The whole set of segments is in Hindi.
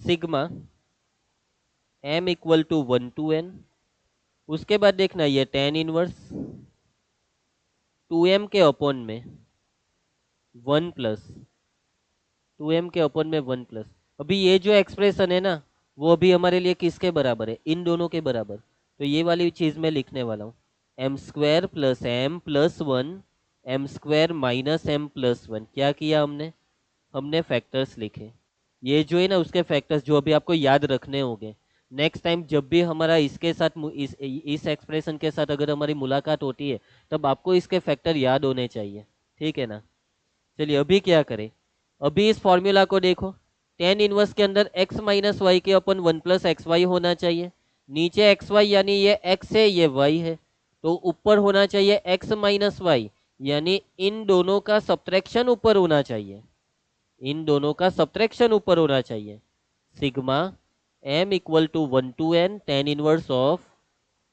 Sigma m equal to 1 to n। उसके बाद देखना ये tan इनवर्स 2m के अपॉन में 1 प्लस अभी ये जो एक्सप्रेशन है ना, वो अभी हमारे लिए किसके बराबर है? इन दोनों के बराबर। तो ये वाली चीज मैं लिखने वाला हूँ, m² + m+1 m² - m+1। क्या किया हमने? हमने फैक्टर्स लिखे। ये जो है ना उसके फैक्टर्स जो अभी आपको याद रखने होंगे। नेक्स्ट टाइम जब भी हमारा इसके साथ इस एक्सप्रेशन के साथ अगर हमारी मुलाकात होती है, तब आपको इसके फैक्टर याद होने चाहिए। ठीक है ना? चलिए अभी क्या करें, अभी इस फॉर्मूला को देखो। टेन इनवर्स के अंदर x माइनस वाई के अपन 1 + xy होना चाहिए। नीचे xy यानी ये x है ये y है, तो ऊपर होना चाहिए x माइनस वाई, यानी इन दोनों का सब्ट्रैक्शन ऊपर होना चाहिए। इन दोनों का सब्ट्रैक्शन ऊपर होना चाहिए। Sigma m equal to 1 to n ten inverse of,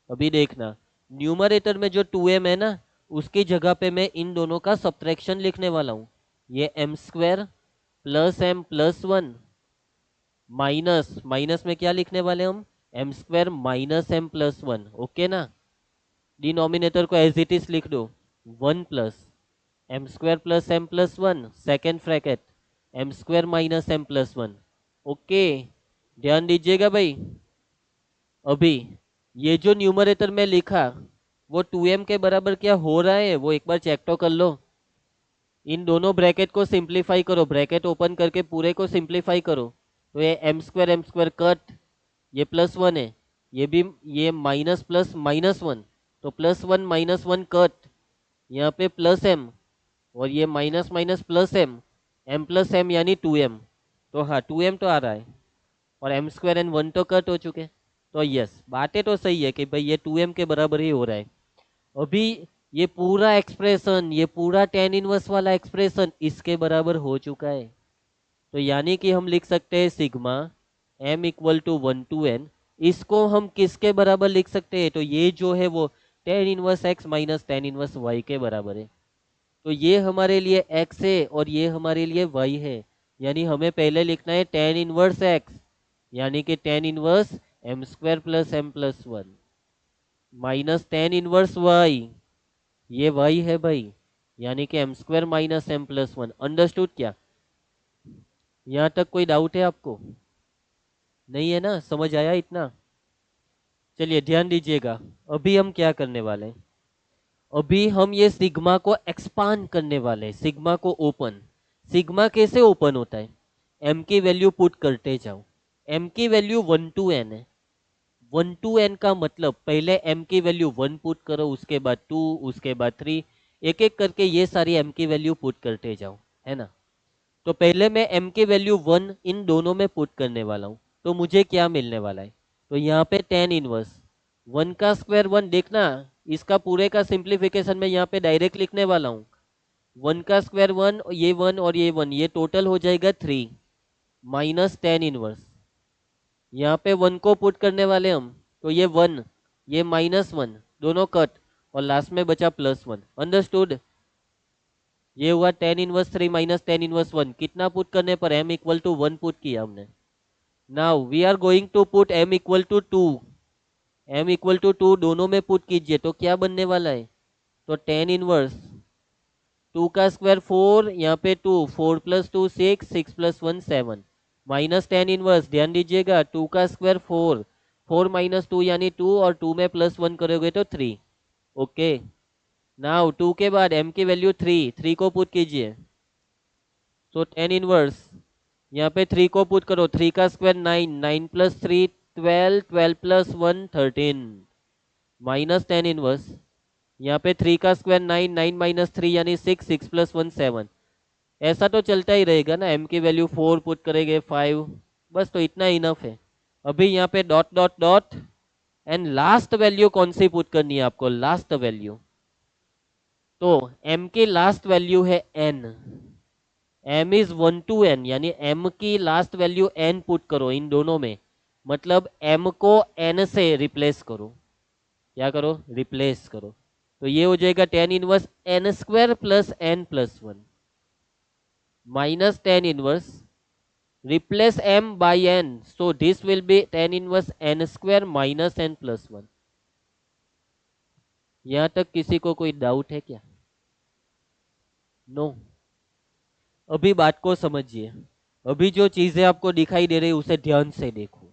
अभी देखना न्यूमरेटर में जो 2m है ना, उसकी जगह पे मैं इन दोनों का सब्ट्रैक्शन लिखने वाला हूँ। ये m² + m+1 माइनस माइनस में क्या लिखने वाले हम? m² - m+1। ओके ना? डिनोमिनेटर को एज इट इज लिख दो, 1 + m² + m+1 second bracket m² - m+1। Okay, ध्यान दीजिएगा भाई। अभी ये जो न्यूमरेटर में लिखा वो 2m के बराबर क्या हो रहा है, वो एक बार चेक तो कर लो। इन दोनों ब्रैकेट को सिंप्लीफाई करो, ब्रैकेट ओपन करके पूरे को सिंप्लीफाई करो। तो ये m² कट, ये +1 है, ये भी ये माइनस प्लस -1, तो +1 - 1 कट, यहाँ पे +m और ये माइनस माइनस +m, m+m यानी 2m। तो हाँ 2m तो आ रहा है, और m² एंड 1 तो कट हो चुके। तो यस, बातें तो सही है कि भाई ये 2m के बराबर ही हो रहा है। अभी ये पूरा एक्सप्रेशन, ये पूरा टेन इनवर्स वाला एक्सप्रेशन इसके बराबर हो चुका है। तो यानी कि हम लिख सकते हैं sigma m equal to 1 to n। इसको हम किसके बराबर लिख सकते हैं? तो ये जो है वो tan inverse x minus tan inverse y के बराबर है। तो ये हमारे लिए x है और ये हमारे लिए y है, यानी हमें पहले लिखना है टेन इनवर्स x, यानी कि tan inverse m² + m+1 minus tan inverse y, ये y है भाई, यानी कि m² - m+1। अंडरस्टूड क्या? यहाँ तक कोई डाउट है आपको? नहीं है ना? समझ आया इतना? चलिए ध्यान दीजिएगा, अभी हम क्या करने वाले हैं, अभी हम ये सिग्मा को एक्सपांड करने वाले हैं, सिग्मा को ओपन। सिग्मा कैसे ओपन होता है? m की वैल्यू पुट करते जाओ। m की वैल्यू 1 to n है। 1 to n का मतलब पहले m की वैल्यू 1 पुट करो, उसके बाद 2, उसके बाद 3, एक एक करके ये सारी m की वैल्यू पुट करते जाओ, है ना? तो पहले मैं m की वैल्यू 1 इन दोनों में पुट करने वाला हूँ, तो मुझे क्या मिलने वाला है? तो यहाँ पे टेन इनवर्स 1 का स्क्वायर 1, देखना इसका पूरे का सिंप्लीफिकेशन में यहाँ पे डायरेक्ट लिखने वाला हूँ। 1 का स्क्वायर 1, ये 1 और ये 1, ये टोटल हो जाएगा 3 माइनस टेन इनवर्स। यहाँ पे 1 को पुट करने वाले हम, तो ये 1, ये -1 दोनों कट, और लास्ट में बचा +1। अंडरस्टूड? ये हुआ tan inverse 3 minus tan inverse 1। कितना पुट करने पर? m इक्वल टू 1 पुट किया हमने। Now we are going to put m equal to 2। m equal to 2 दोनों में पुट कीजिए, तो क्या बनने वाला है? तो टेन इनवर्स 2 का स्क्वायर 4, यहाँ पे 2, 4 + 2 6, 6 + 1 7, माइनस टेन इनवर्स, ध्यान दीजिएगा 2 का स्क्वायर 4, 4 - 2 यानी 2, और 2 में +1 करोगे तो 3। ओके, नाउ 2 के बाद m की वैल्यू 3, 3 को पुट कीजिए, तो टेन इनवर्स यहाँ पे 3 को पुट करो, 3 का स्क्वायर 9, 9 + 3 12, 12 + 1 13, माइनस टेन इनवर्स यहाँ पे 3 का स्क्वायर 9, 9 - 3 यानी 6, 6 + 1 7। ऐसा तो चलता ही रहेगा ना, m की वैल्यू 4 पुट करेंगे 5, बस तो इतना इनफ है। अभी यहाँ पे dot dot dot, and last value कौन सी पुट करनी है आपको? लास्ट वैल्यू, तो m की लास्ट वैल्यू है n, m is 1 to n, यानी m की लास्ट वैल्यू n पुट करो इन दोनों में, मतलब m को n से रिप्लेस करो। क्या करो? रिप्लेस करो। तो ये हो जाएगा tan inverse n² + n+1 minus tan inverse replace m by n, so this will be tan inverse n square minus n plus 1. यहां तक किसी को कोई डाउट है क्या? No no. अभी बात को समझिए, अभी जो चीजें आपको दिखाई दे रही उसे ध्यान से देखो।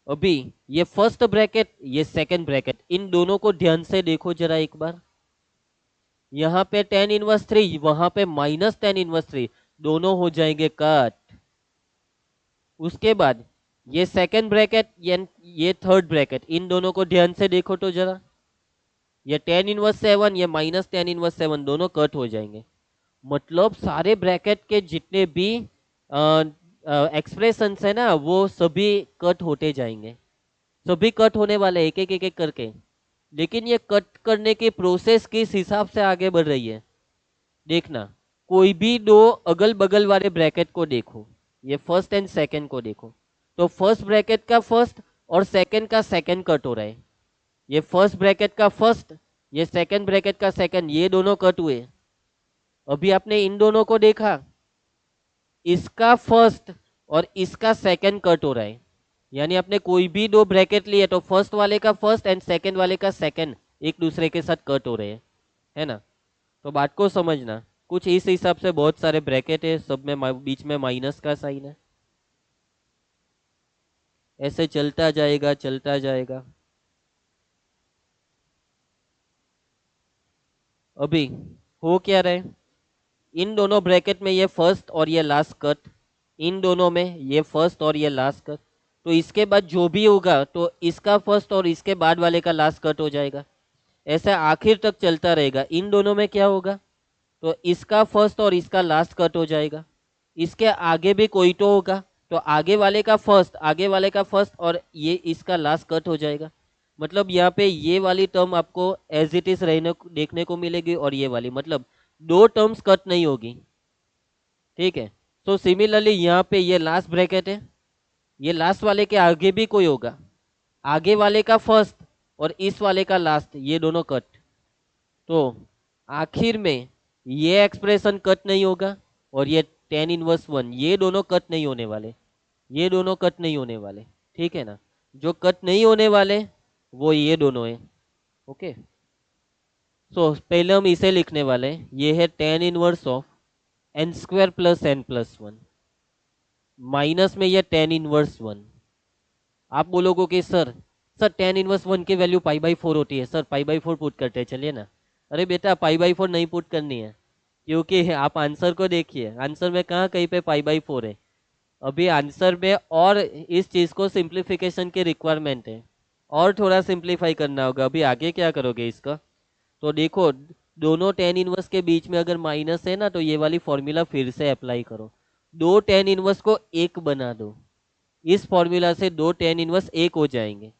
अभी ये फर्स्ट ब्रैकेट, ये सेकंड ब्रैकेट, इन दोनों को ध्यान से देखो जरा एक बार। यहाँ पे tan इनवर्स 3, वहां पे माइनस tan इनवर्स 3, दोनों हो जाएंगे कट। उसके बाद ये सेकंड ब्रैकेट, ये थर्ड ब्रैकेट, इन दोनों को ध्यान से देखो तो जरा। ये tan इनवर्स 7, ये माइनस tan इनवर्स 7, दोनों कट हो जाएंगे। मतलब सारे ब्रैकेट के जितने भी एक्सप्रेशन है ना, वो सभी कट होते जाएंगे, सभी कट होने वाले एक एक एक एक करके। लेकिन ये कट करने की प्रोसेस किस हिसाब से आगे बढ़ रही है देखना। कोई भी दो अगल बगल वाले ब्रैकेट को देखो, ये फर्स्ट एंड सेकंड को देखो, तो फर्स्ट ब्रैकेट का फर्स्ट और सेकंड का सेकंड कट हो रहा है। ये फर्स्ट ब्रैकेट का फर्स्ट, ये सेकंड ब्रैकेट का सेकंड, ये दोनों कट हुए। अभी आपने इन दोनों को देखा, इसका फर्स्ट और इसका सेकंड कट हो रहा है। यानी आपने कोई भी दो ब्रैकेट लिए तो फर्स्ट वाले का फर्स्ट एंड सेकंड वाले का सेकंड एक दूसरे के साथ कट हो रहे हैं, है ना। तो बात को समझना, कुछ इस हिसाब से बहुत सारे ब्रैकेट है, सब में बीच में माइनस का साइन है, ऐसे चलता जाएगा चलता जाएगा। अभी हो क्या रहे, इन दोनों ब्रैकेट में ये फर्स्ट और ये लास्ट कट, इन दोनों में ये फर्स्ट और ये लास्ट कट, तो इसके बाद जो भी होगा तो इसका फर्स्ट और इसके बाद वाले का लास्ट कट हो जाएगा। ऐसा आखिर तक चलता रहेगा। इन दोनों में क्या होगा, तो इसका फर्स्ट और इसका लास्ट कट हो जाएगा। इसके आगे भी कोई तो होगा, तो आगे वाले का फर्स्ट, आगे वाले का फर्स्ट और ये इसका लास्ट कट हो जाएगा। मतलब यहाँ पे ये वाली टर्म आपको एज इट इज रहने देखने को मिलेगी, और ये वाली, मतलब दो टर्म्स कट नहीं होगी, ठीक है। तो सिमिलरली यहाँ पे ये लास्ट ब्रैकेट है, ये लास्ट वाले के आगे भी कोई होगा, आगे वाले का फर्स्ट और इस वाले का लास्ट, ये दोनों कट। तो आखिर में ये एक्सप्रेशन कट नहीं होगा, और ये tan इनवर्स 1, ये दोनों कट नहीं होने वाले, ये दोनों कट नहीं होने वाले, ठीक है ना। जो कट नहीं होने वाले वो ये दोनों है, ओके। सो पहले हम इसे लिखने वाले हैं, ये है tan inverse of n square plus n plus 1, minus में ये tan इनवर्स 1। आप बोलोगे कि सर tan इनवर्स 1 की वैल्यू पाई बाई 4 होती है, सर पाई बाई 4 पुट करते हैं, चलिए ना। अरे बेटा पाई बाई 4 नहीं पुट करनी है, क्योंकि आप आंसर को देखिए, आंसर में कहाँ कहीं पे पाई बाई 4 है। अभी आंसर में और इस चीज को सिंप्लीफिकेशन की रिक्वायरमेंट है, और थोड़ा सिंप्लीफाई करना होगा। अभी आगे क्या करोगे इसका, तो देखो दोनों tan इनवर्स के बीच में अगर माइनस है ना, तो ये वाली फॉर्मूला फिर से अप्लाई करो, दो tan इनवर्स को एक बना दो, इस फॉर्मूला से दो tan इनवर्स एक हो जाएंगे।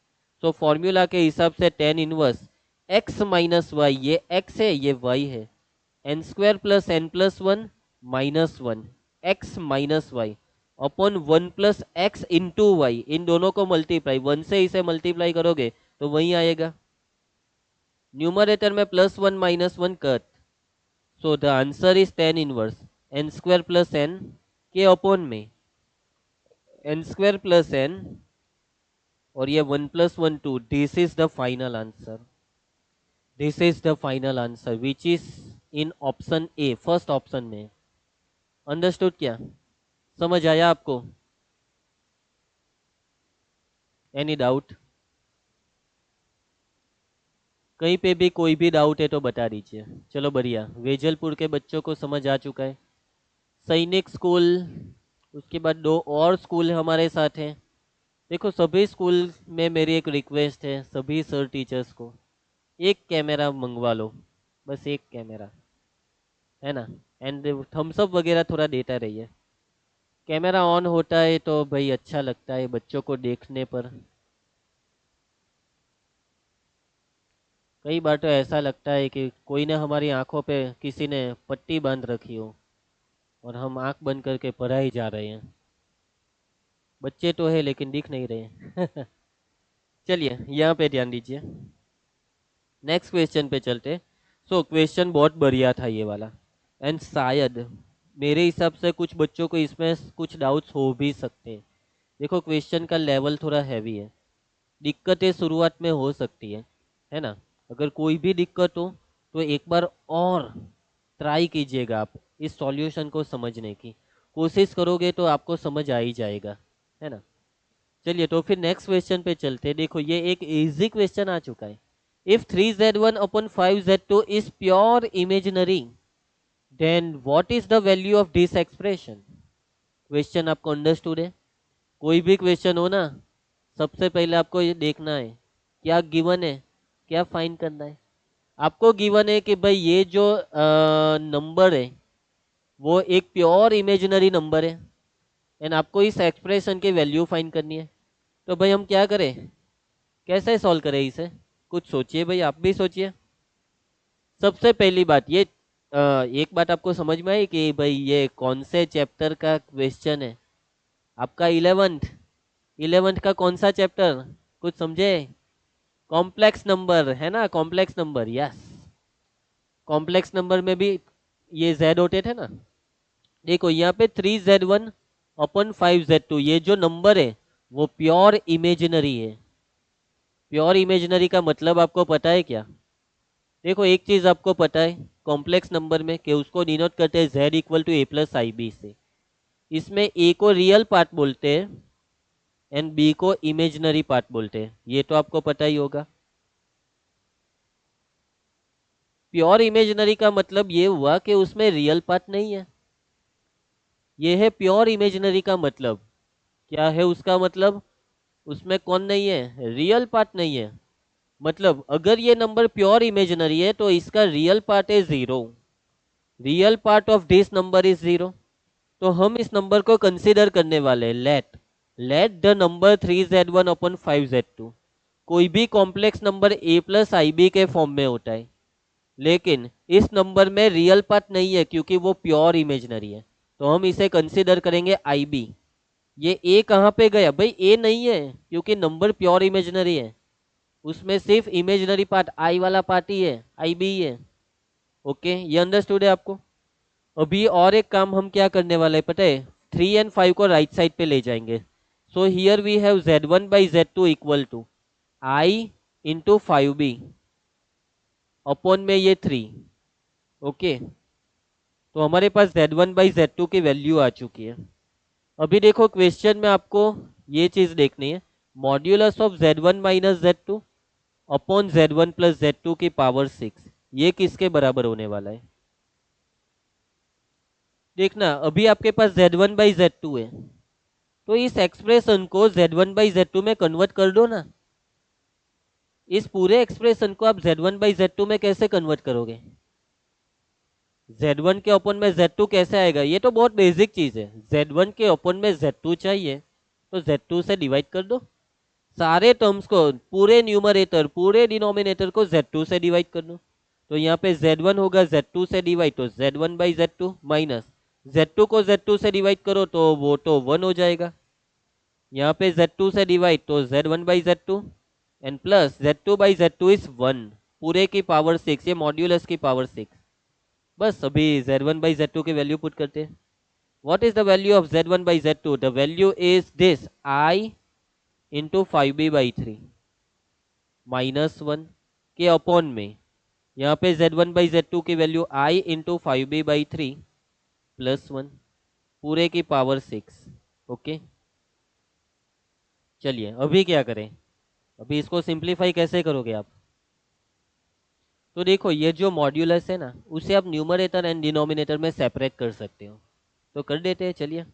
तो फॉर्मूला के हिसाब से tan inverse x minus y, ये x है ये y है, n square plus n plus 1 minus 1 x minus y upon 1 plus x into y, इन दोनों को मल्टीप्लाई, 1 से इसे मल्टीप्लाई करोगे तो वही आएगा। न्यूमरेटर में plus 1 minus 1 cut, so the answer is tan inverse n square plus n के अपॉन में n स्क्वायर प्लस n, और ये 1 plus 1 2, this is the final answer, this is the final answer which is in option A, first option में। अंडरस्टूड क्या, समझ आया आपको? Any doubt? कहीं पे भी कोई भी डाउट है तो बता दीजिए। चलो बढ़िया, वेजलपुर के बच्चों को समझ आ चुका है। सैनिक स्कूल, उसके बाद दो और स्कूल हमारे साथ हैं। देखो सभी स्कूल में मेरी एक रिक्वेस्ट है, सभी सर टीचर्स को एक कैमरा मंगवा लो, बस एक कैमरा, है ना। एंड थम्स अप वगैरह थोड़ा देता रहिए। कैमरा ऑन होता है तो भाई अच्छा लगता है बच्चों को देखने पर। कई बार तो ऐसा लगता है कि कोई ने हमारी आंखों पे किसी ने पट्टी बांध रखी हो और हम आंख बंद करके पढ़ाई जा रहे हैं। बच्चे तो है लेकिन दिख नहीं रहे। चलिए यहाँ पे ध्यान दीजिए, नेक्स्ट क्वेश्चन पे चलते। सो क्वेश्चन बहुत बढ़िया था ये वाला, एंड शायद मेरे हिसाब से कुछ बच्चों को इसमें कुछ डाउट्स हो भी सकते हैं। देखो क्वेश्चन का लेवल थोड़ा हैवी है, दिक्कतें शुरुआत में हो सकती है ना। अगर कोई भी दिक्कत हो तो एक बार और ट्राई कीजिएगा, आप इस सॉल्यूशन को समझने की कोशिश करोगे तो आपको समझ आ ही जाएगा, है ना। चलिए तो फिर नेक्स्ट क्वेश्चन पे चलते हैं। देखो ये एक इजी क्वेश्चन आ चुका है। If 3z1 upon 5z2 is pure imaginary, then what is the value of this expression? Question आपको अंडरस्टूड है? कोई भी क्वेश्चन हो ना, सबसे पहले आपको ये देखना है क्या गिवन है, क्या फाइंड करना है। आपको गिवन है कि भाई ये जो नंबर है वो एक प्योर इमेजिनरी नंबर है एंड आपको इस एक्सप्रेशन की वैल्यू फाइंड करनी है। तो भाई हम क्या करें, कैसे सॉल्व करें इसे? कुछ सोचिए भाई, आप भी सोचिए। सबसे पहली बात ये एक बात आपको समझ में आई कि भाई ये कौन से चैप्टर का क्वेश्चन है? आपका 11th का कौन सा चैप्टर, कुछ समझे? कॉम्प्लेक्स नंबर है ना, complex number, yes. Complex number में भी ये जेड होते थे ना। देखो यहाँ पे 3z1 अपन 5z2, ये जो नंबर है वो प्योर इमेजिनरी है। प्योर इमेजिनरी का मतलब आपको पता है क्या? देखो एक चीज आपको पता है कॉम्प्लेक्स नंबर में कि उसको डिनोट करते हैं z equal to a plus i b से। इसमें a को रियल पार्ट बोलते हैं एंड b को इमेजिनरी पार्ट बोलते हैं, ये तो आपको पता ही होगा। प्योर इमेजिनरी का मतलब ये हुआ कि उसमें रियल पार्ट नहीं है। ये है प्योर इमेजिनरी का मतलब। क्या है उसका मतलब? उसमें कौन नहीं है? रियल पार्ट नहीं है। मतलब अगर ये नंबर प्योर इमेजिनरी है तो इसका रियल पार्ट है 0। Real part of this number is 0। तो हम इस नंबर को कंसीडर करने वाले हैं let let the number 3z1 upon 5z2। कोई भी complex number a plus i b के फॉर्म में होता है, लेकिन इस नंबर में रियल पार्ट नहीं है क्योंकि वो प्योर इमेजिनरी है। तो हम इसे कंसीडर करेंगे आई बी। ये a कहाँ पे गया भाई? a नहीं है क्योंकि नंबर प्योर इमेजिनरी है, उसमें सिर्फ इमेजिनरी पार्ट आई वाला पार्ट ही है, आई बी है। ओके, ये अंडरस्टूड है आपको? अभी और एक काम हम क्या करने वाले हैं पता है? 3 एंड 5 को राइट साइड पे ले जाएंगे। So here we have z1 by z2 equal to i into 5b upon में ये 3। ओके, तो हमारे पास z1 बाई z2 की वैल्यू आ चुकी है। अभी देखो क्वेश्चन में आपको ये चीज देखनी है, modulus of z1 minus z2 upon z1 plus z2 की पावर 6, ये किसके बराबर होने वाला है? देखना अभी आपके पास z1 बाई z2 है, तो इस एक्सप्रेशन को z1 बाई z2 में कन्वर्ट कर दो ना। इस पूरे एक्सप्रेशन को आप z1 बाई z2 में कैसे कन्वर्ट करोगे? z1 के ओपन में z2 कैसे आएगा? ये तो बहुत बेसिक चीज है। z1 के ओपन में z2 चाहिए तो z2 से डिवाइड कर दो। सारे टर्म्स को, पूरे न्यूमरेटर पूरे डिनोमिनेटर को z2 से डिवाइड कर दो। तो यहाँ पे z1 होगा z2 से डिवाइड तो z1 by z2 minus z2 को z2 से डिवाइड करो तो वो तो 1 हो जाएगा। यहाँ पे z2 से डिवाइड तो z1 by z2 and plus z2 by z2 is 1 पूरे की पावर 6, ये मॉड्यूलस की पावर 6। बस अभी z1 बाई z2 की वैल्यू पुट करते हैं। What is the value of z1 by z2? The value is this i into 5b by 3 minus 1 के अपॉन में यहाँ पे z1 बाई z2 की value i into 5b by 3 plus 1 पूरे की पावर 6। ओके, चलिए अभी क्या करें? अभी इसको सिंप्लीफाई कैसे करोगे आप? तो देखो ये जो मॉड्यूलस है ना, उसे आप न्यूमरेटर एंड डिनोमिनेटर में सेपरेट कर सकते हो, तो कर देते हैं। चलिए,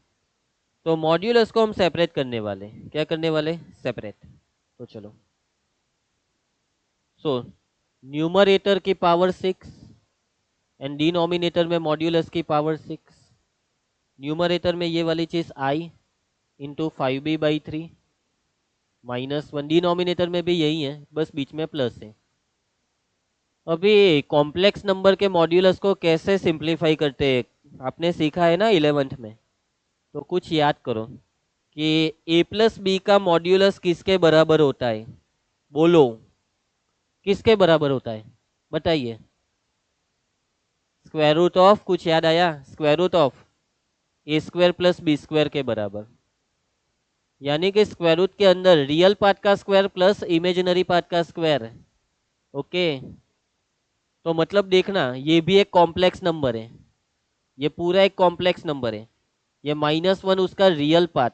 तो मॉड्यूलस को हम सेपरेट करने वाले, क्या करने वाले? सेपरेट। तो चलो, सो न्यूमरेटर की पावर 6 एंड डिनोमिनेटर में मॉड्यूलस की पावर 6। न्यूमरेटर में ये वाली चीज आई into 5b by 3 minus 1, denominator में भी यही है, बस बीच में प्लस है। अभी कॉम्प्लेक्स नंबर के मॉड्यूलस को कैसे सिंप्लीफाई करते हैं आपने सीखा है ना 11th में, तो कुछ याद करो कि a प्लस बी का मॉड्यूलस किसके बराबर होता है? बोलो, किसके बराबर होता है? बताइए। स्क्वायर रूट ऑफ, कुछ याद आया? Square root of a square plus b square के बराबर, यानी कि स्क्वायर रूट के अंदर रियल पार्ट का स्क्वायर प्लस इमेजिनरी पार्ट का स्क्वायर। ओके, तो मतलब देखना ये भी एक कॉम्प्लेक्स नंबर है, ये पूरा एक कॉम्प्लेक्स नंबर है। ये -1 उसका रियल पार्ट,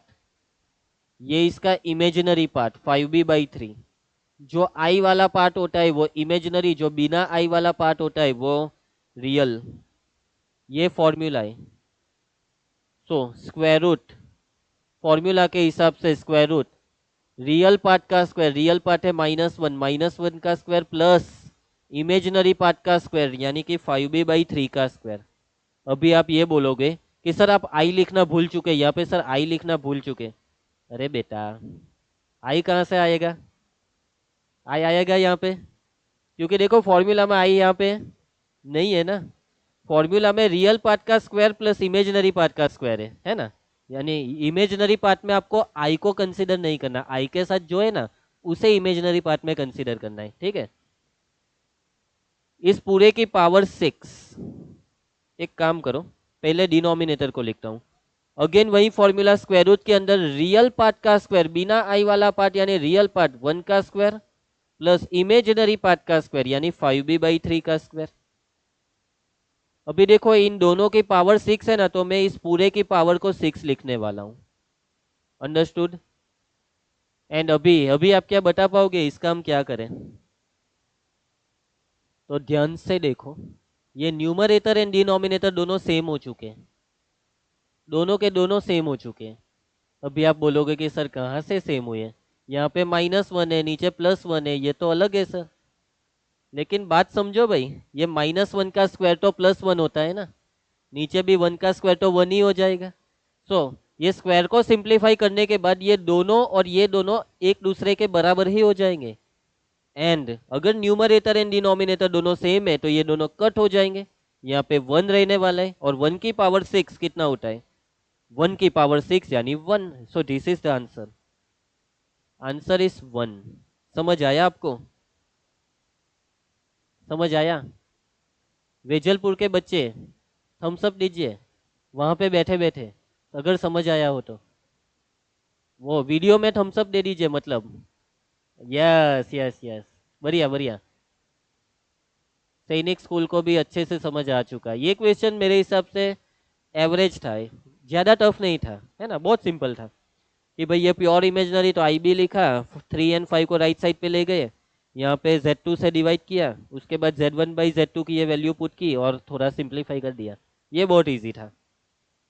ये इसका इमेजिनरी पार्ट 5b/3। जो आई वाला पार्ट होता है वो इमेजिनरी, जो बिना आई वाला पार्ट होता है वो रियल। ये फॉर्मूला है। सो स्क्वायर रूट फॉर्मूला के हिसाब से स्क्वायर रूट रियल पार्ट का स्क्वायर, रियल पार्ट है -1 का स्क्वायर प्लस इमेजिनरी पार्ट का स्क्वायर यानी कि 5b/3 का स्क्वायर। अभी आप ये बोलोगे कि सर आप आई लिखना भूल चुके, यहाँ पे सर आई लिखना भूल चुके। अरे बेटा आई कहाँ से आएगा, आई आएगा यहाँ पे, क्योंकि देखो फॉर्मूला में आई यहाँ पे नहीं है ना। फॉर्मूला में रियल पार्ट का स्क्वायर प्लस इमेजिनरी पार्ट का स्क्वायर है ना। यानी इमेजिनरी पार्ट में आपको आई को कंसीडर नहीं करना, आई के साथ जो है ना उसे इमेजिनरी पार्ट में कंसीडर करना है, ठीक है। इस पूरे की पावर 6, एक काम करो पहले डिनोमिनेटर को लिखता हूं। अगेन वही फॉर्मूला, स्क्वायर रूट के अंदर रियल पार्ट का स्क्वायर बिना आई वाला पार्ट यानी रियल पार्ट 1 का स्क्वायर प्लस इमेजिनरी पार्ट का स्क्वायर यानी 5b/3 का स्क्वायर। अभी देखो इन दोनों की पावर 6 है ना, तो मैं इस पूरे की पावर को 6 लिखने वाला हूं। अंडरस्टूड। एंड अभी अभी आप क्या बता पाओगे इसका हम क्या करें, तो ध्यान से देखो। ये न्यूमरेटर एंड डिनोमिनेटर दोनों सेम हो चुके हैं, दोनों के दोनों सेम हो चुके हैं। अभी आप बोलोगे कि सर कहाँ से सेम हुए, यहाँ पे -1 है नीचे +1 है, ये तो अलग है सर। लेकिन बात समझो भाई, ये -1 का स्क्वायर तो +1 होता है ना, नीचे भी 1 का स्क्वायर तो 1 ही हो जाएगा। सो ये स्क्वायर को सिंप्लीफाई करने के बाद ये दोनों और ये दोनों एक दूसरे के बराबर ही हो जाएंगे। एंड अगर न्यूमरेटर एंड डिनोमिनेटर दोनों सेम है तो ये दोनों कट हो जाएंगे, यहाँ पे 1 रहने वाला है। और 1 की पावर 6 कितना होता है, 1 की पावर 6 यानी 1। So this is the answer, answer is 1। समझ आया आपको, समझ आया। वेजलपुर के बच्चे थम्स अप दीजिए वहां पे बैठे बैठे, अगर समझ आया हो तो वो वीडियो में थम्स अप दे दीजिए, मतलब यस यस यस, बढ़िया बढ़िया। सैनिक स्कूल को भी अच्छे से समझ आ चुका है। ये क्वेश्चन मेरे हिसाब से एवरेज था, ज़्यादा टफ नहीं था, है ना, बहुत सिंपल था कि भाई ये प्योर इमेजनरी तो आई बी लिखा, 3 एंड 5 को राइट साइड पे ले गए, यहाँ पे Z2 से डिवाइड किया, उसके बाद Z1/Z2 की ये वैल्यू पुट की और थोड़ा सिंप्लीफाई कर दिया। ये बहुत इजी था,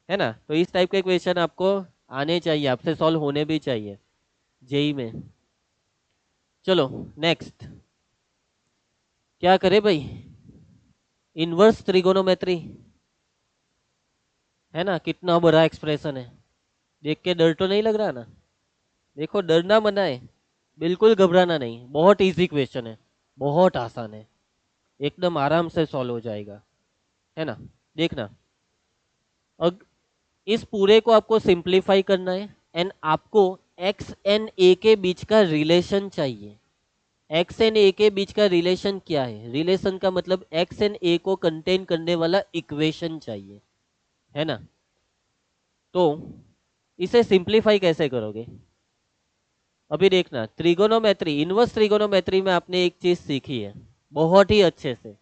है ना। तो इस टाइप के क्वेश्चन आपको आने चाहिए, आपसे सॉल्व होने भी चाहिए जेई में। चलो नेक्स्ट क्या करे भाई, इनवर्स त्रिगोनोमेट्री, है ना। कितना बड़ा एक्सप्रेशन है, देख के डर तो नहीं लग रहा ना। देखो डरना मना है, बिल्कुल घबराना नहीं, बहुत इजी क्वेश्चन है, बहुत आसान है, एकदम आराम से सॉल्व हो जाएगा, है ना। देखना अब इस पूरे को आपको सिंप्लीफाई करना है एंड आपको एक्स एंड ए के बीच का रिलेशन चाहिए। एक्स एंड ए के बीच का रिलेशन क्या है, रिलेशन का मतलब एक्स एंड ए को कंटेन करने वाला इक्वेशन चाहिए, है ना। तो इसे सिंप्लीफाई कैसे करोगे, अभी देखना। त्रिगोनोमेट्री, इनवर्स त्रिगोनोमेट्री में आपने एक चीज सीखी है बहुत ही अच्छे से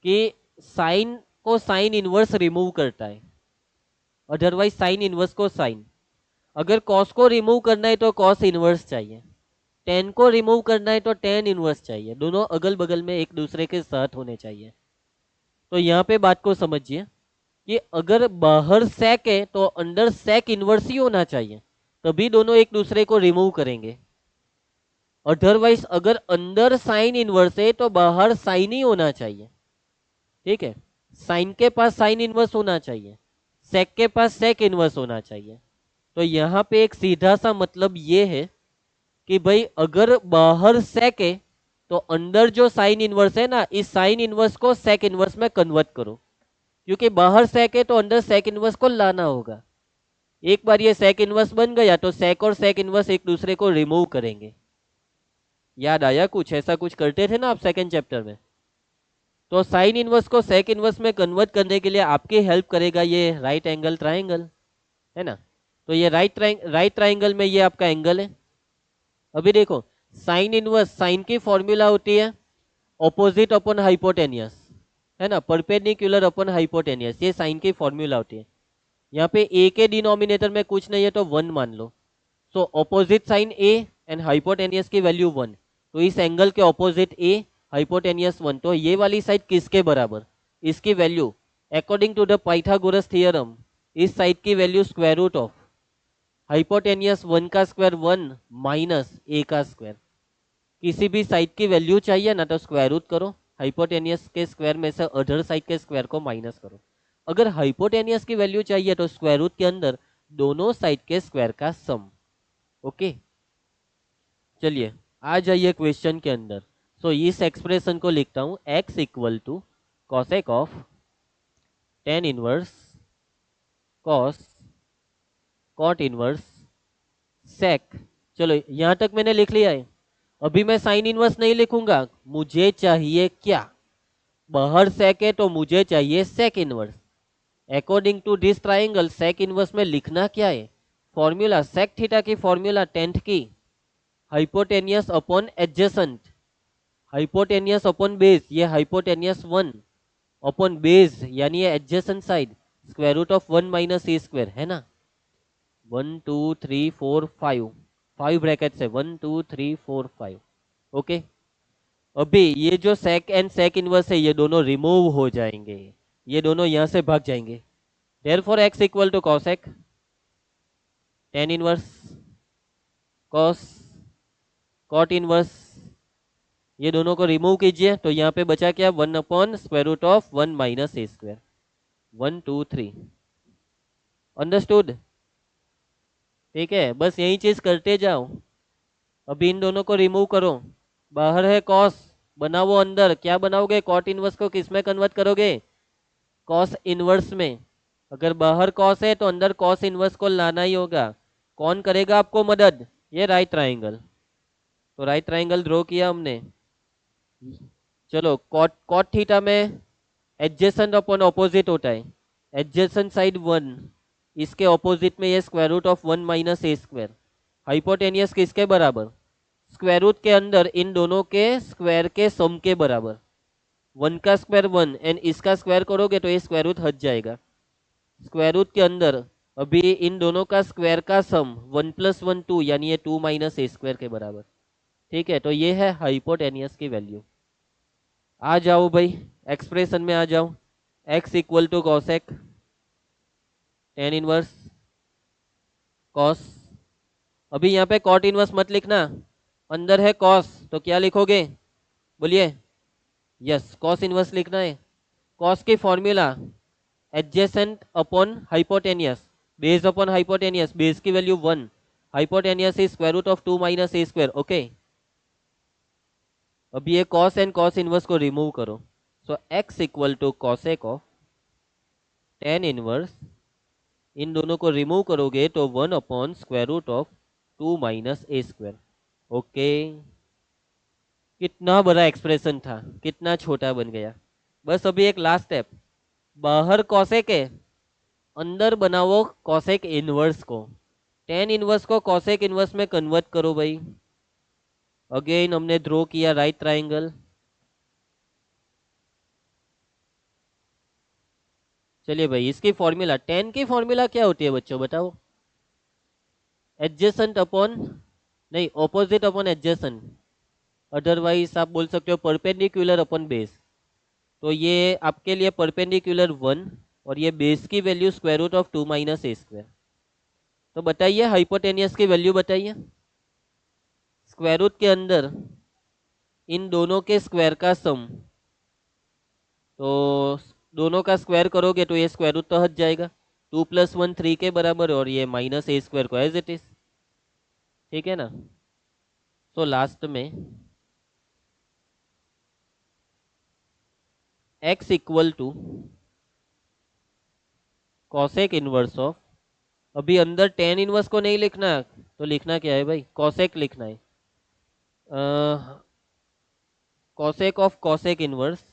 कि साइन को साइन इनवर्स रिमूव करता है, अदरवाइज साइन इनवर्स को साइन। अगर कॉस को रिमूव करना है तो कॉस इनवर्स चाहिए, टेन को रिमूव करना है तो टेन इनवर्स चाहिए, दोनों अगल बगल में एक दूसरे के साथ होने चाहिए। तो यहाँ पे बात को समझिए कि अगर बाहर सेक है तो अंदर सेक इनवर्स ही होना चाहिए, तभी दोनों एक दूसरे को रिमूव करेंगे। अदरवाइज अगर अंदर साइन इनवर्स है तो बाहर साइन ही होना चाहिए, ठीक है। साइन के पास साइन इनवर्स होना चाहिए, सेक के पास सेक इनवर्स होना चाहिए। तो यहाँ पे एक सीधा सा मतलब ये है कि भाई अगर बाहर सेक है तो अंदर जो साइन इनवर्स है ना, इस साइन इनवर्स को सेक इनवर्स में कन्वर्ट करो, क्योंकि बाहर सेक है तो अंदर सेक इनवर्स को लाना होगा। एक बार ये सेक इनवर्स बन गया तो सेक और सेक इनवर्स एक दूसरे को रिमूव करेंगे। याद आया कुछ, ऐसा कुछ करते थे ना आप सेकंड चैप्टर में। तो साइन इनवर्स को सेक इनवर्स में कन्वर्ट करने के लिए आपकी हेल्प करेगा ये राइट एंगल ट्राइंगल, है ना। तो ये राइट ट्राइंगल में ये आपका एंगल है। अभी देखो, साइन इनवर्स, साइन की फॉर्मूला होती है ऑपोजिट अपॉन हाइपोटेनियस, है ना, परपेंडिकुलर अपॉन हाइपोटेनियस, ये साइन की फॉर्मूला होती है। यहाँ पे ए के डिनोमिनेटर में कुछ नहीं है तो 1 मान लो। So opposite sine A and hypotenuse की वैल्यू 1, तो इस एंगल के ऑपोजिट ए, हाइपोटेनियस 1, तो ये वाली साइड किसके बराबर, इसकी value according to the Pythagoras theorem इस साइड की value square root of hypotenuse 1 का स्क्वायर 1 माइनस ए का स्क्वायर। किसी भी साइड की वैल्यू चाहिए ना तो स्क्वायर रूट करो, हाइपोटेनियस के स्क्वायर में से अदर साइड के स्क्वायर को माइनस करो। अगर हाइपोटेनियस की वैल्यू चाहिए तो स्क्वायर रूट के अंदर दोनों साइड के स्क्वायर का सम। ओके, चलिए आ जाइए क्वेश्चन के अंदर। सो इस एक्सप्रेशन को लिखता हूं x equal to cosec of tan inverse cos cot inverse sec. चलो यहां तक मैंने लिख लिया है। अभी मैं साइन इनवर्स नहीं लिखूंगा, मुझे चाहिए क्या, बाहर सेक है तो मुझे चाहिए sec inverse. According to this triangle sec inverse में लिखना क्या है, फॉर्मूला सेक थीटा की फॉर्मूला टेंथ की hypotenuse upon adjacent, hypotenuse upon base, ये हाइपोटेनियस 1 अपॉन बेस यानी ये adjacent side, square root of 1 minus A square, है ना। 1 2 3 4 5, 5 ब्रैकेट से 1 2 3 4 5। ओके, अभी ये जो सेक एंड सेक इनवर्स है ये दोनों रिमूव हो जाएंगे, ये दोनों यहां से भाग जाएंगे। Therefore x equal to cosec tan inverse cos cot inverse, ये दोनों को रिमूव कीजिए तो यहाँ पे बचा क्या, 1 upon square root of 1 minus A square. 1 2 3 understood, ठीक है, बस यही चीज करते जाओ। अभी इन दोनों को रिमूव करो, बाहर है कॉस, बनाओ अंदर, क्या बनाओगे, कॉट इनवर्स को किस में कन्वर्ट करोगे, कॉस इनवर्स में। अगर बाहर कॉस है तो अंदर कॉस इनवर्स को लाना ही होगा। कौन करेगा आपको मदद, ये राइट ट्राइंगल। तो राइट ट्राइंगल ड्रॉ किया हमने। चलो कॉट कॉट थीटा में एडजेसेंट अपॉन ऑपोजिट होता है, एडजेसेंट साइड 1, इसके ऑपोजिट में ये square root of 1 minus A square. Hypotenuse किसके बराबर, स्क्वायर रूट के अंदर इन दोनों के स्क्वायर के सम के बराबर। 1 का स्क्वायर 1 एंड इसका स्क्वायर करोगे तो ये स्क्वायर रूट हट जाएगा। स्क्वायर रूट के अंदर अभी इन दोनों का स्क्वायर का सम 1 प्लस 1 2 यानी ये 2 माइनस ए स्क्वायर के बराबर। ठीक है, तो ये है हाइपोटेनियस की वैल्यू। आ जाओ भाई एक्सप्रेशन में आ जाओ, x equal to cosec tan inverse cos. अभी यहाँ पे कॉट इनवर्स मत लिखना, अंदर है कॉस तो क्या लिखोगे, बोलिए, यस कॉस इनवर्स लिखना है। कॉस की formula adjacent upon hypotenuse, base upon hypotenuse, base की value 1, hypotenuse is square root of 2 minus A square. Okay, अभी ये कॉस एंड कॉस इनवर्स को रिमूव करो। So x equal to cosec of tan inverse, इन दोनों को रिमूव करोगे तो 1 upon square root of 2 minus A square. Okay, कितना बड़ा एक्सप्रेशन था, कितना छोटा बन गया। बस अभी एक लास्ट स्टेप, बाहर कॉसेक है, अंदर बनाओ कॉसेक इनवर्स को, टेन इनवर्स को कॉसेक इनवर्स में कन्वर्ट करो भाई। अगेन हमने ड्रॉ किया राइट ट्राइंगल। चलिए भाई इसकी फॉर्मूला, टेन की फॉर्मूला क्या होती है बच्चों बताओ, एडजेसेंट अपॉन, नहीं ऑपोजिट अपॉन एडजेसेंट, अदरवाइज आप बोल सकते हो परपेंडिकुलर अपॉन बेस। तो ये आपके लिए परपेंडिकुलर 1 और ये बेस की value square root of 2 minus A square. तो बताइए हाइपोटेनियस की वैल्यू बताइए, स्क्वायर रूट के अंदर इन दोनों के स्क्वायर का सम, तो दोनों का स्क्वायर करोगे तो ये स्क्वायर रूट तो हट जाएगा, 2 प्लस 1 3 के बराबर और ये माइनस ए स्क्वायर को एज इट इज, ठीक है ना। तो लास्ट में x equal to cosec inverse of, अभी अंदर टेन इनवर्स को नहीं लिखना तो लिखना क्या है भाई, कॉसेक लिखना है, कॉसेक ऑफ कॉसेक इनवर्स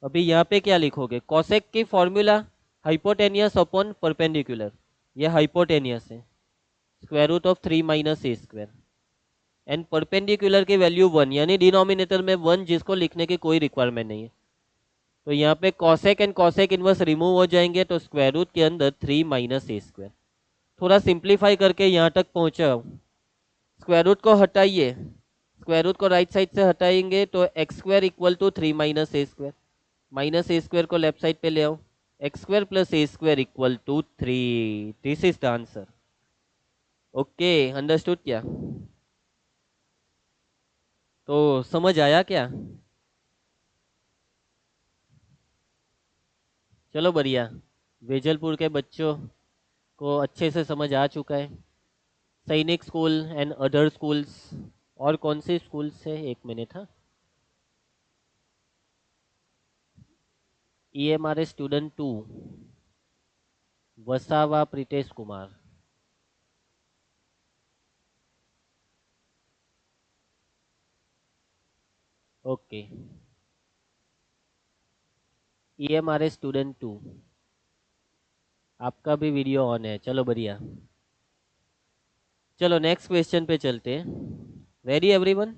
अभी यहाँ पे क्या लिखोगे, कॉसेक की फॉर्मूला हाइपोटेनियस अपॉन परपेंडिकुलर, ये हाइपोटेनियस है, square root of 3 minus A square, and perpendicular की वैल्यू 1, यानी डिनोमिनेटर में 1 जिसको लिखने की कोई रिक्वायरमेंट नहीं है। तो यहाँ पे cosec and cosec inverse remove हो जाएंगे, तो स्क्वायर रूट के अंदर 3 माइनस ए स्क्वायर। थोड़ा सिंप्लीफाई करके यहाँ तक पहुंचा, स्क्वायर रूट को हटाइए, स्क्वायर रूट को राइट साइड से हटाएंगे तो x square equal to 3 minus A square, minus A square को लेफ्ट साइड पे ले आओ, x square plus a square equal to 3। This is the answer. Okay, understood क्या? तो समझ आया क्या? चलो बढ़िया, वेजलपुर के बच्चों को अच्छे से समझ आ चुका है। सैनिक स्कूल एंड अदर स्कूल्स, और कौन से स्कूल्स है, एक मिनट, हाँ, EMRS student 2, Vasava Pritesh Kumar. Okay, EMRS student 2, आपका भी वीडियो ऑन है, चलो बढ़िया। चलो नेक्स्ट क्वेश्चन पे चलते हैं। Ready everyone?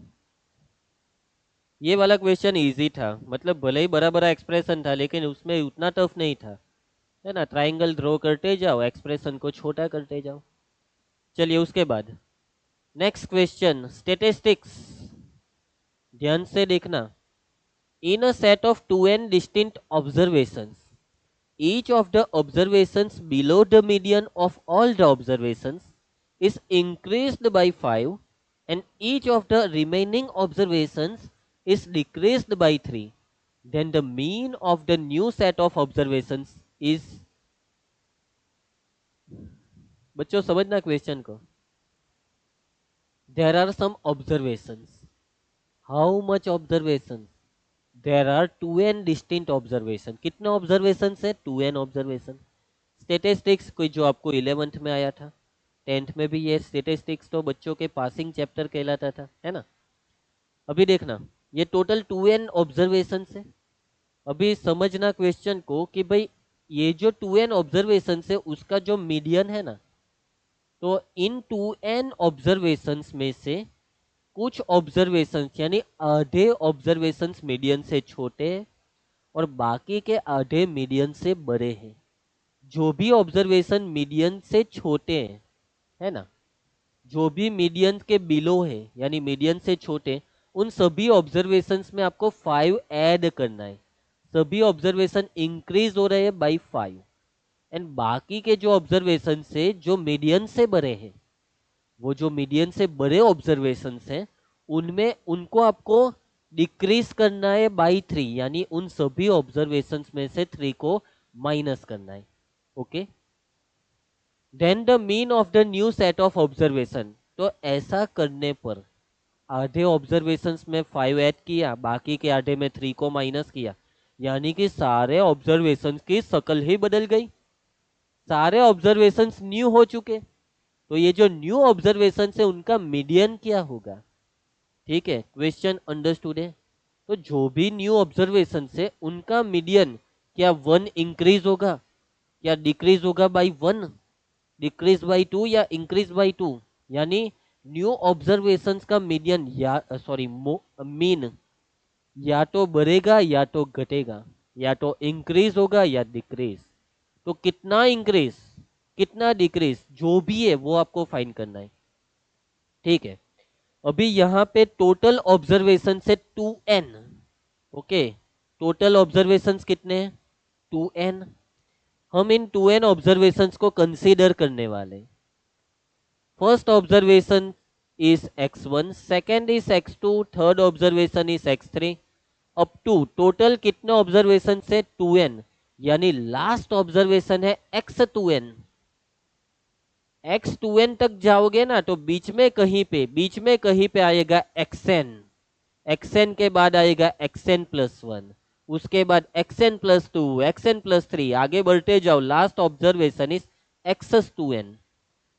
ये वाला क्वेश्चन इजी था, मतलब भले ही बड़ा बड़ा एक्सप्रेशन था लेकिन उसमें उतना टफ नहीं था, है ना। ट्राइंगल ड्रॉ करते जाओ, एक्सप्रेशन को छोटा करते जाओ। चलिए उसके बाद नेक्स्ट क्वेश्चन, स्टेटिस्टिक्स, ध्यान से देखना। In a set of 2n distinct observations, each of the observations below the median of all the observations is increased by 5 and each of the remaining observations is decreased by 3, then the mean of the new set of observations is। बच्चों समझना क्वेश्चन को। There are some observations, how much observations? There are 2n distinct observation, कितने observations है, 2n observation। स्टेटिस्टिक्स कोई जो आपको 11th में आया था, 10th में भी ये स्टेटिस्टिक्स तो बच्चों के पासिंग चैप्टर कहलाता था, है ना। अभी देखना, ये टोटल 2n ऑब्जर्वेशन है। अभी समझना क्वेश्चन को कि भाई ये जो 2n ऑब्जर्वेशन है उसका जो मीडियन है ना, तो इन 2n ऑब्जर्वेशंस में से कुछ ऑब्जर्वेशंस यानी आधे ऑब्जर्वेशंस मीडियन से छोटे और बाकी के आधे मीडियन से बड़े हैं। जो भी ऑब्जर्वेशन मीडियन से छोटे हैं, है ना, जो भी मीडियन के बिलो है यानी मीडियन से छोटे, उन सभी ऑब्जर्वेशंस में आपको 5 ऐड करना है। सभी ऑब्जर्वेशन इंक्रीज हो रहे हैं बाई 5, एंड बाकी के जो ऑब्जर्वेशन से जो मीडियन से बड़े हैं, वो जो मीडियन से बड़े ऑब्जर्वेशन हैं उनमें उनको आपको डिक्रीज करना है बाई 3, यानी उन सभी ऑब्जर्वेशन में से 3 को माइनस करना है। Okay, then the mean of the new set of observation. तो ऐसा करने पर आधे ऑब्जर्वेशंस में 5 ऐड किया, बाकी के आधे में 3 को माइनस किया, यानी कि सारे ऑब्जर्वेशंस की शक्ल ही बदल गई, सारे ऑब्जर्वेशंस न्यू हो चुके। तो ये जो न्यू ऑब्जर्वेशन है उनका मीडियन क्या होगा? ठीक है, क्वेश्चन अंडरस्टूड है। तो जो भी न्यू ऑब्जर्वेशन है उनका मीडियन क्या 1 इंक्रीज होगा, क्या डिक्रीज होगा बाई 1, डिक्रीज बाई 2 या इंक्रीज बाई 2, यानी न्यू ऑब्जर्वेशंस का मीडियन या सॉरी मीन या तो बढ़ेगा या तो घटेगा, या तो इंक्रीज होगा या डिक्रीज। तो कितना इंक्रीज कितना डिक्रीज जो भी है वो आपको फाइंड करना है। ठीक है, अभी यहाँ पे टोटल ऑब्जर्वेशन से 2n। ओके, टोटल ऑब्जर्वेशंस कितने हैं? 2n। हम इन 2n ऑब्जर्वेशंस को कंसीडर करने वाले। First observation is x1, second is x2, third observation is x3, up to total कितने ऑब्जर्वेशन से 2n, यानी लास्ट ऑब्जर्वेशन है x2n। x2n तक जाओगे ना तो बीच में कहीं पे आएगा xn, xn के बाद आएगा xn+1, उसके बाद xn+2, xn+3, आगे बढ़ते जाओ, लास्ट ऑब्जर्वेशन इज x2n।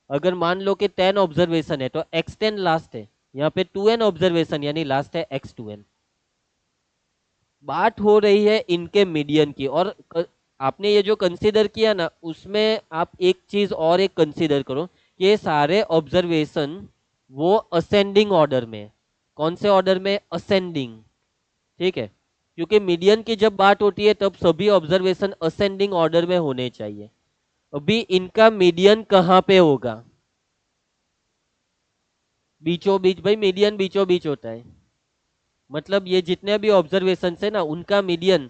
अगर मान लो कि 10 ऑब्जर्वेशन है तो x10 लास्ट है, यहाँ पे 2n ऑब्जर्वेशन यानी लास्ट है x2n। बात हो रही है इनके मीडियन की। और आपने ये जो कंसीडर किया ना, उसमें आप एक चीज और एक कंसीडर करो कि ये सारे ऑब्जर्वेशन वो असेंडिंग ऑर्डर में है। कौन से ऑर्डर में? असेंडिंग। ठीक है, क्योंकि मीडियन की जब बात होती है तब सभी ऑब्जर्वेशन असेंडिंग ऑर्डर में होने चाहिए। अभी इनका मीडियन कहाँ पे होगा? बीचों बीच भाई, मीडियन बीचों बीच होता है। मतलब ये जितने भी ऑब्जर्वेशन है ना, उनका मीडियन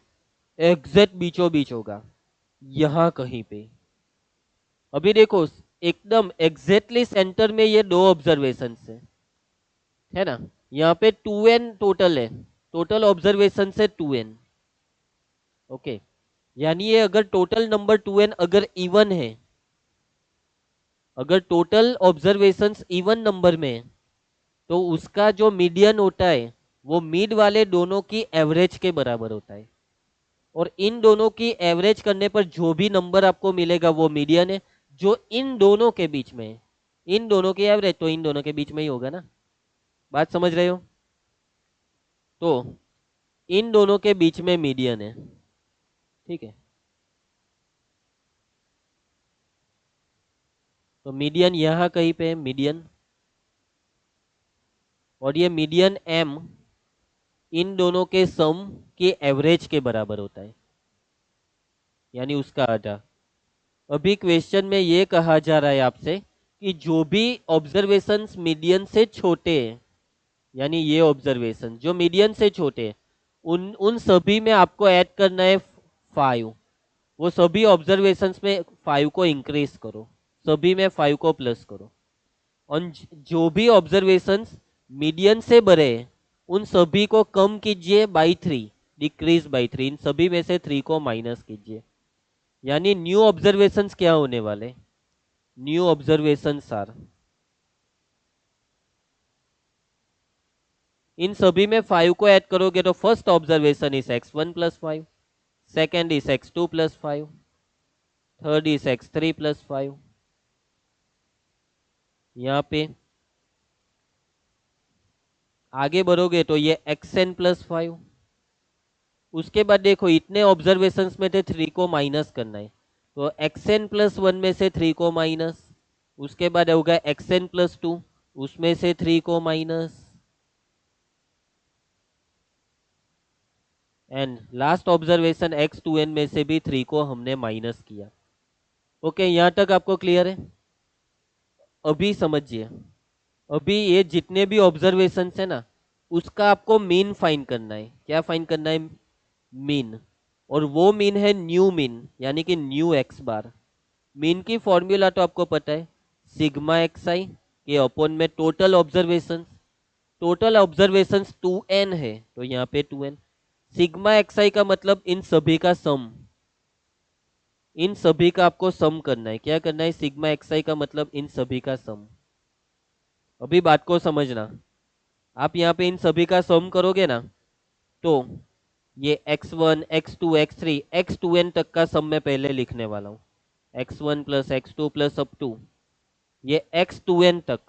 एग्जैक्ट बीचों बीच होगा, यहाँ कहीं पे। अभी देखो, एकदम एग्जैक्टली सेंटर में ये दो ऑब्जर्वेशन है ना। यहाँ पे 2n टोटल है, टोटल ऑब्जर्वेशन से 2n। ओके, यानी ये अगर टोटल नंबर 2n अगर इवन है, अगर टोटल ऑब्जर्वेशंस इवन नंबर में है, तो उसका जो मीडियन होता है वो मिड वाले दोनों की एवरेज के बराबर होता है। और इन दोनों की एवरेज करने पर जो भी नंबर आपको मिलेगा वो मीडियन है, जो इन दोनों के बीच में है। इन दोनों की एवरेज तो इन दोनों के बीच में ही होगा ना। बात समझ रहे हो? तो इन दोनों के बीच में मीडियन है। ठीक है, तो मीडियन यहाँ कहीं पे है, मीडियन। और ये मीडियन एम इन दोनों के सम के एवरेज के बराबर होता है, यानी उसका आधा। अभी क्वेश्चन में ये कहा जा रहा है आपसे कि जो भी ऑब्जर्वेशंस मीडियन से छोटे हैं, यानी ये ऑब्जर्वेशन जो मीडियन से छोटे हैं, उन उन सभी में आपको ऐड करना है 5। वो सभी ऑब्जर्वेशंस में 5 को इंक्रीज करो, सभी में 5 को प्लस करो। और जो भी ऑब्जर्वेशंस मीडियन से बड़े हैं, उन सभी को कम कीजिए बाई 3, डिक्रीज बाई 3। इन सभी में से 3 को माइनस कीजिए। यानी न्यू ऑब्जर्वेशंस क्या होने वाले? न्यू ऑब्जर्वेशंस आर, इन सभी में 5 को ऐड करोगे तो first observation is x1 plus 5, second is x2 plus 5, third is x3 plus 5। यहाँ पे आगे बढ़ोगे तो ये xn प्लस 5। उसके बाद देखो, इतने ऑब्जर्वेशंस में थे, 3 को माइनस करना है, तो xn प्लस 1 में से 3 को माइनस। उसके बाद होगा xn प्लस 2, उसमें से 3 को minus. And last observation x2n में से भी 3 को हमने माइनस किया। ओके, यहाँ तक आपको क्लियर है? अभी समझिए, अभी ये जितने भी ऑब्जर्वेशन है ना, उसका आपको मीन फाइंड करना है। क्या फाइंड करना है? मीन। और वो मीन है न्यू मीन, यानी कि न्यू एक्स बार। मीन की फॉर्मूला तो आपको पता है, सिग्मा एक्स आई के अपॉन में total observation. Total observation 2n है, तो यहाँ पे 2n। सिग्मा एक्स आई का मतलब इन सभी का सम, इन सभी का आपको सम करना है। क्या करना है? सिग्मा एक्स आई का मतलब इन सभी का सम। अभी बात को समझना, आप यहाँ पे इन सभी का सम करोगे ना, तो ये x1 x2 x3 x2n तक का सम मैं पहले लिखने वाला हूँ। x1 plus x2 plus up to ये x2n तक।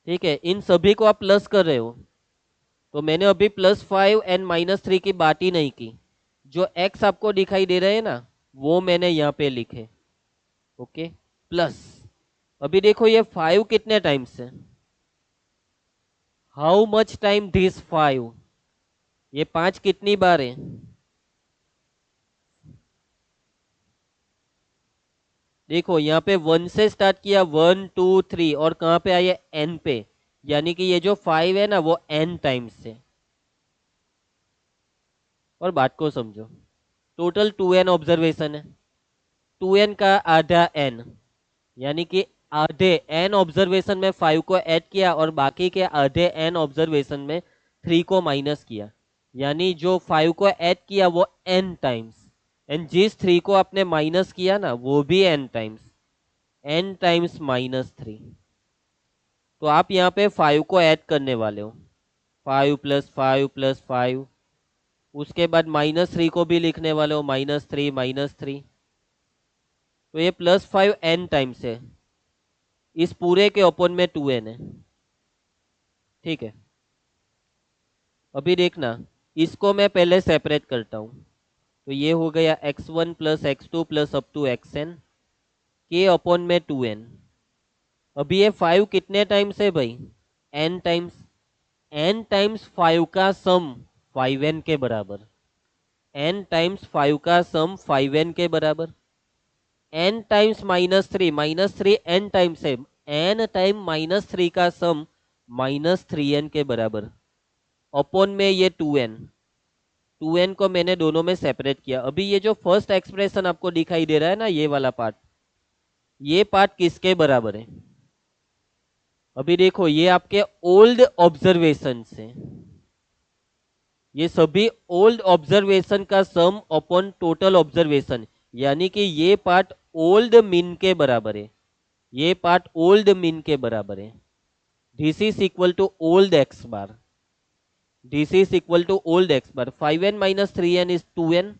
ठीक है, इन सभी को आप प्लस कर रहे हो, तो मैंने अभी +5 एंड -3 की बात ही नहीं की। जो x आपको दिखाई दे रहे हैं ना, वो मैंने यहाँ पे लिखे। ओके, प्लस अभी देखो ये 5 कितने टाइम्स है? How much time this 5? ये 5 कितनी बार है? देखो यहाँ पे 1 से स्टार्ट किया, 1 2 3, और कहाँ पे आए? n पे। यानी कि ये जो 5 है ना, वो n टाइम्स है। और बात को समझो, टोटल 2n ऑब्जर्वेशन है, 2n का आधा n, यानी कि आधे n ऑब्जर्वेशन में 5 को ऐड किया और बाकी के आधे n ऑब्जर्वेशन में 3 को माइनस किया। यानी जो 5 को ऐड किया वो n टाइम्स, एंड जिस 3 को आपने माइनस किया ना, वो भी n टाइम्स, n टाइम्स -3। तो आप यहाँ पे 5 को ऐड करने वाले हो, 5 प्लस 5 प्लस 5। उसके बाद -3 को भी लिखने वाले हो, -3 -3। तो ये +5 n टाइम्स है, इस पूरे के ओपन में 2n है। ठीक है, अभी देखना, इसको मैं पहले सेपरेट करता हूँ। तो ये हो गया x1 plus x2 plus up to xn के अपॉन में 2n। अभी ये 5 कितने टाइम्स है भाई? n times. n टाइम्स 5 का सम 5n के बराबर। n टाइम्स 5 का सम 5n के बराबर। n टाइम्स -3 n टाइम्स है। n टाइम -3 का सम -3n के बराबर अपॉन में ये 2n। 2n को मैंने दोनों में सेपरेट किया। अभी ये जो फर्स्ट एक्सप्रेशन आपको दिखाई दे रहा है ना, ये वाला पार्ट, ये पार्ट किसके बराबर है? अभी देखो, ये आपके ओल्ड ऑब्जर्वेशन से, ये सभी ओल्ड ऑब्जर्वेशन का सम अपॉन टोटल ऑब्जर्वेशन, यानी कि ये पार्ट ओल्ड मीन के बराबर है। ये पार्ट ओल्ड मीन के बराबर है। This is equal to old x bar. This is equal to old x bar. 5n minus 3n is 2n।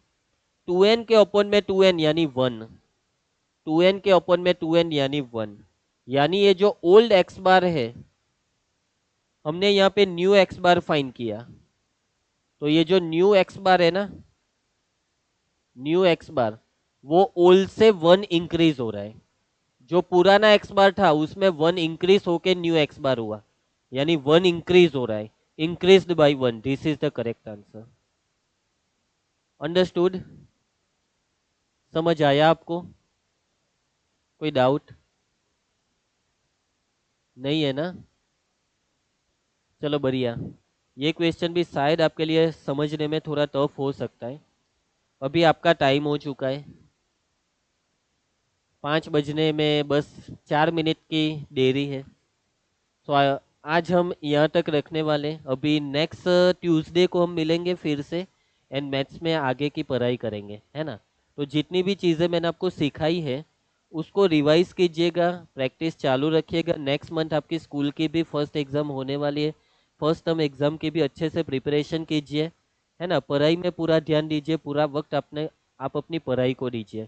2n के अपॉन में 2n यानी 1। 2n के अपॉन में 2n यानी 1। यानी ये जो ओल्ड एक्स बार है, हमने यहाँ पे न्यू एक्स बार फाइंड किया। तो ये जो न्यू एक्स बार है ना, न्यू एक्स बार, वो ओल्ड से 1 इंक्रीज हो रहा है। जो पुराना एक्स बार था उसमें 1 इंक्रीज होके न्यू एक्स बार हुआ, यानी 1 इंक्रीज हो रहा है। Increased by 1। This is the correct answer. Understood? समझ आया आपको? कोई डाउट नहीं है ना? चलो बढ़िया। ये क्वेश्चन भी शायद आपके लिए समझने में थोड़ा टफ हो सकता है। अभी आपका टाइम हो चुका है, 5 बजने में बस 4 मिनट की देरी है। तो आज हम यहाँ तक रखने वाले। अभी नेक्स्ट ट्यूसडे को हम मिलेंगे फिर से, एंड मैथ्स में आगे की पढ़ाई करेंगे, है ना? तो जितनी भी चीज़ें मैंने आपको सिखाई है उसको रिवाइज कीजिएगा, प्रैक्टिस चालू रखिएगा। नेक्स्ट मंथ आपकी स्कूल की भी फर्स्ट एग्ज़ाम होने वाली है। फर्स्ट टर्म एग्ज़ाम की भी अच्छे से प्रिपरेशन कीजिए, है ना? पढ़ाई में पूरा ध्यान दीजिए, पूरा वक्त आप अपनी पढ़ाई को दीजिए।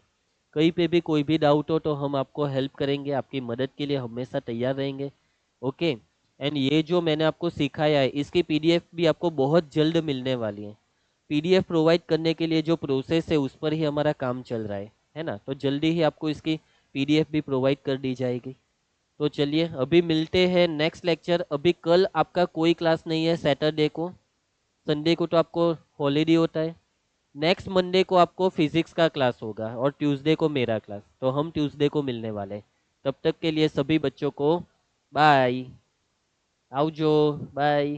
कहीं पे भी कोई भी डाउट हो तो हम आपको हेल्प करेंगे, आपकी मदद के लिए हमेशा तैयार रहेंगे। ओके। एंड ये जो मैंने आपको सिखाया है इसकी पीडीएफ भी आपको बहुत जल्द मिलने वाली है। पीडीएफ प्रोवाइड करने के लिए जो प्रोसेस है उस पर ही हमारा काम चल रहा है ना? तो जल्दी ही आपको इसकी पीडीएफ भी प्रोवाइड कर दी जाएगी। तो चलिए अभी मिलते हैं नेक्स्ट लेक्चर। अभी कल आपका कोई क्लास नहीं है, सैटरडे को। संडे को तो आपको हॉलीडे होता है। नेक्स्ट मंडे को आपको फिजिक्स का क्लास होगा और ट्यूसडे को मेरा क्लास। तो हम ट्यूसडे को मिलने वाले हैं। तब तक के लिए सभी बच्चों को बाय। आओ जो बाय।